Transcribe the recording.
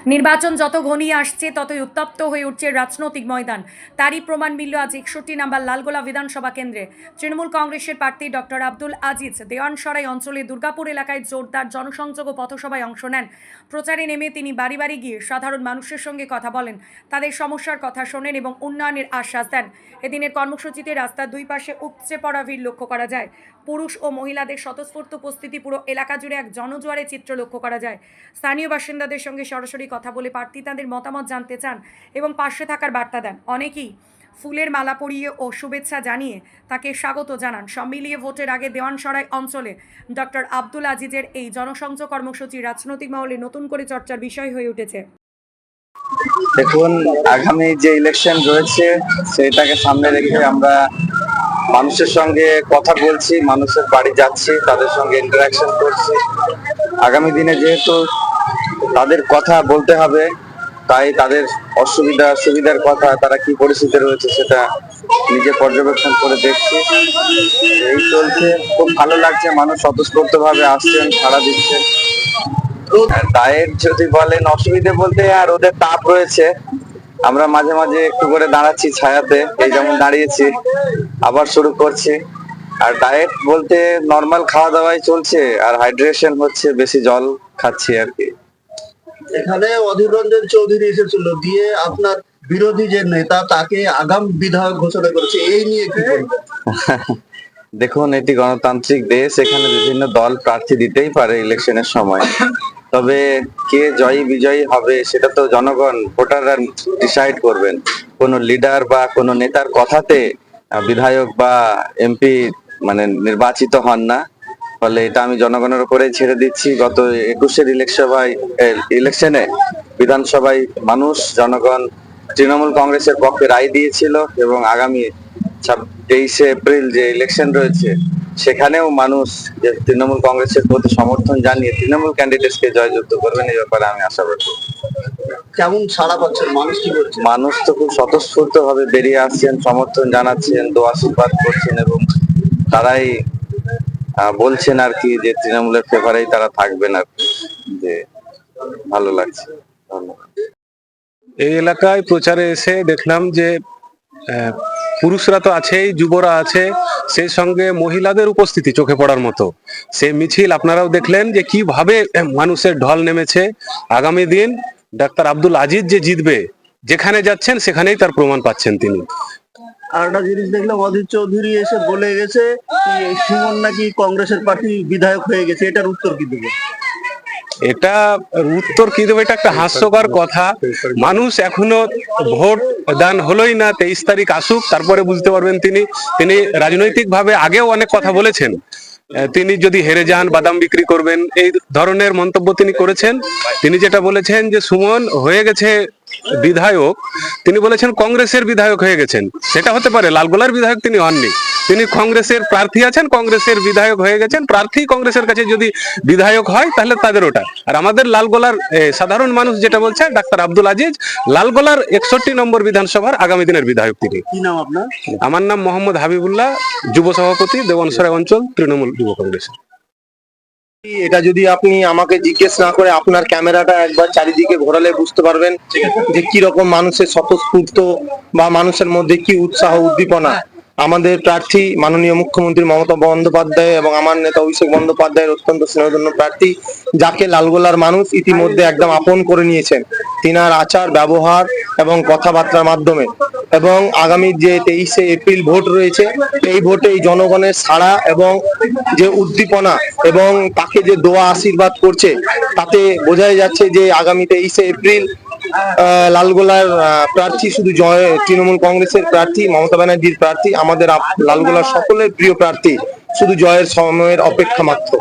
নির্বাচন যত ঘনিয়ে আসছে ততই উত্তপ্ত হয়ে উঠছে রাজনৈতিক ময়দান। তারই প্রমাণ মিলল আজ ৬১ নম্বর লালগোলা বিধানসভা কেন্দ্রে তৃণমূল কংগ্রেসের প্রার্থী ডক্টর আব্দুল আজিজ দেওয়ানসরাই অঞ্চলে দুর্গাপুর এলাকায় জোরদার জনসংযোগ ও পথসভায় অংশ নেন। প্রচারে নেমে তিনি বাড়ি বাড়ি গিয়ে সাধারণ মানুষের সঙ্গে কথা বলেন, তাদের সমস্যার কথা শোনেন এবং উন্নয়নের আশ্বাস দেন। এদিনের কর্মসূচিতে রাস্তার দুই পাশে উপচে পড়া ভিড় লক্ষ্য করা যায়। পুরুষ ও মহিলাদের স্বতঃস্ফূর্ত উপস্থিতি পুরো এলাকা জুড়ে এক জনজোয়ারের চিত্র লক্ষ্য করা যায়। স্থানীয় বাসিন্দাদের সঙ্গে সরাসরি কথা বলে প্রার্থী তাদের মতামত জানতে চান এবং পাশে থাকার বার্তা দেন। অনেকেই ফুলের মালা পরিয়ে ও শুভেচ্ছা জানিয়ে তাকে স্বাগত জানান। সব মিলিয়ে ভোটের আগে দেওয়ানসরাই অঞ্চলে ডক্টর আব্দুল আজিজের এই জনসংযোগ কর্মসূচি রাজনৈতিক মহলে নতুন করে চর্চার বিষয় হয়ে উঠেছে। দেখুন, আগামী যে ইলেকশন রয়েছে সেটাকে সামনে রেখে আমরা মানুষের সঙ্গে কথা বলছি, মানুষের বাড়ি যাচ্ছি, তাদের সঙ্গে ইন্টারাকশন করছি। আগামী দিনে যেহেতু তাদের কথা বলতে হবে, তাই তাদের অসুবিধা সুবিধার কথা, তারা কি পরিস্থিতি রয়েছে সেটা নিজে পর্যবেক্ষণ করে দেখছি। এই চলছে, খুব ভালো লাগছে, মানুষ স্বতঃস্ফূর্ত ভাবে আসছেন, সাড়া দিচ্ছেন। ডায়েট যদি বলেন, অসুবিধে বলতে আর ওদের তাপ রয়েছে, আমরা মাঝে মাঝে একটু করে দাঁড়াচ্ছি ছায়াতে, এই যেমন দাঁড়িয়েছি, আবার শুরু করছি। আর ডায়েট বলতে নর্মাল খাওয়া দাওয়াই চলছে, আর হাইড্রেশন হচ্ছে, বেশি জল খাচ্ছি আর কি। এখানে অধীর রঞ্জন চৌধুরী এসেছিল, দিয়ে আপনার বিরোধী যে নেতা তাকে আগাম বিধায়ক ঘোষণা করেছে, এই নিয়ে কি বলবেন? দেখুন, এটি গণতান্ত্রিক দেশ, এখানে বিভিন্ন দল প্রার্থী দিতেই পারে ইলেকশনের সময়। তবে কে জয়ী বিজয়ী হবে সেটা তো জনগণ, ভোটাররা ডিসাইড করবেন। কোন লিডার বা কোন নেতার কথাতে বিধায়ক বা এমপি নির্বাচিত হন না। ফলে এটা আমি জনগণের উপরে ছেড়ে দিচ্ছি। গত ২১-এর ইলেকশনে বিধানসভায় জনগণ তৃণমূল কংগ্রেসের পক্ষে রায় দিয়েছিল, এবং আগামী ২৩শে এপ্রিল যে ইলেকশন রয়েছে সেখানেও মানুষ যে তৃণমূল কংগ্রেসের প্রতি সমর্থন জানিয়ে তৃণমূল ক্যান্ডিডেটকে জয়যুক্ত করবেন, এই ব্যাপারে আমি আশাবাদী। কেমন সাড়া পাচ্ছেন, মানুষ কি বলছে? মানুষ তো খুব স্বতঃস্ফূর্ত ভাবে বেরিয়ে আসছেন, সমর্থন জানাচ্ছেন, দোয়া আশীর্বাদ করছেন, এবং তারাই বলছেন আর কি যে তৃণমূলের ফেভারেই তারা থাকবেন আর কি। যে ভালো লাগছে। ধন্যবাদ। এই এলাকায় প্রচারে এসে দেখলাম যে পুরুষরা তো আছেই, যুবরা আছে, সেই সঙ্গে মহিলাদের উপস্থিতি চোখে পড়ার মতো। সে মিছিল আপনারাও দেখলেন যে কিভাবে মানুষের ঢল নেমেছে। আগামী দিন ডাক্তার আব্দুল আজিজ যে জিতবে, যেখানে যাচ্ছেন সেখানেই তার প্রমাণ পাচ্ছেন তিনি। আর একটা জিনিস দেখলাম, অধীর চৌধুরী এসে বলে গেছে সুমন নাকি কংগ্রেসের প্রার্থী বিধায়ক হয়ে গেছে, এটার উত্তর কি দেবে? এটা উত্তর কি দেবে, এটা একটা হাস্যকর কথা। মানুষ এখনো ভোট দান হলোই না, ২৩ তারিখ আসুক, তারপরে বুঝতে পারবেন। তিনি রাজনৈতিক ভাবে আগেও অনেক কথা বলেছেন। তিনি যদি হেরে যান বাদাম বিক্রি করবেন, এই ধরনের মন্তব্য তিনি করেছেন। তিনি যেটা বলেছেন যে সুমন হয়ে গেছে বিধায়ক, তিনি বলেছেন কংগ্রেসের বিধায়ক হয়ে গেছেন। সেটা হতে পারে, লালগোলার বিধায়ক তিনি হননি, তিনি কংগ্রেসের প্রার্থী আছেন, কংগ্রেসের বিধায়ক হয়ে গেছেন। প্রার্থী কংগ্রেসের কাছে যদি বিধায়ক হয় তাহলে তাদের ওটা। আর আমাদের লালগোলার সাধারণ মানুষ যেটা বলছে, ডাক্তার আব্দুল আজিজ লালগোলার ৬১ নম্বর বিধানসভার আগামী দিনের বিধায়ক তিনি। কি নাম আপনার? আমার নাম মোহাম্মদ হাবিবুল্লাহ, যুব সভাপতি, দেওয়ানসরাই অঞ্চল, তৃণমূল যুব কংগ্রেস। এটা যদি আপনি আমাকে জিজ্ঞেস না করে আপনার ক্যামেরাটা একবার চারিদিকে ঘোরালে বুঝতে পারবেন যে কি রকম মানুষের স্বতঃস্ফূর্ত বা মানুষের মধ্যে কি উৎসাহ উদ্দীপনা। আমাদের প্রার্থী মাননীয় মুখ্যমন্ত্রী মমতা বন্দ্যোপাধ্যায় এবং আমার নেতা অভিষেক বন্দ্যোপাধ্যায়ের অত্যন্ত স্নেহধন্য প্রার্থী, যাকে লালগোলার মানুষ ইতিমধ্যে একদম আপন করে নিয়েছেন তিনার আচার ব্যবহার এবং কথাবার্তার মাধ্যমে। এবং আগামী যে ২৩শে এপ্রিল ভোট রয়েছে, এই ভোটে এই জনগণের সাড়া এবং যে উদ্দীপনা এবং তাকে যে দোয়া আশীর্বাদ করছে, তাতে বোঝাই যাচ্ছে যে আগামী ২৩শে এপ্রিল লালগোলার প্রার্থী শুধু তৃণমূল কংগ্রেসের প্রার্থী মমতা ব্যানার্জির প্রার্থী, আমাদের লালগোলার সকলের প্রিয় প্রার্থী, শুধু জয়ের সময়ের অপেক্ষা মাত্র।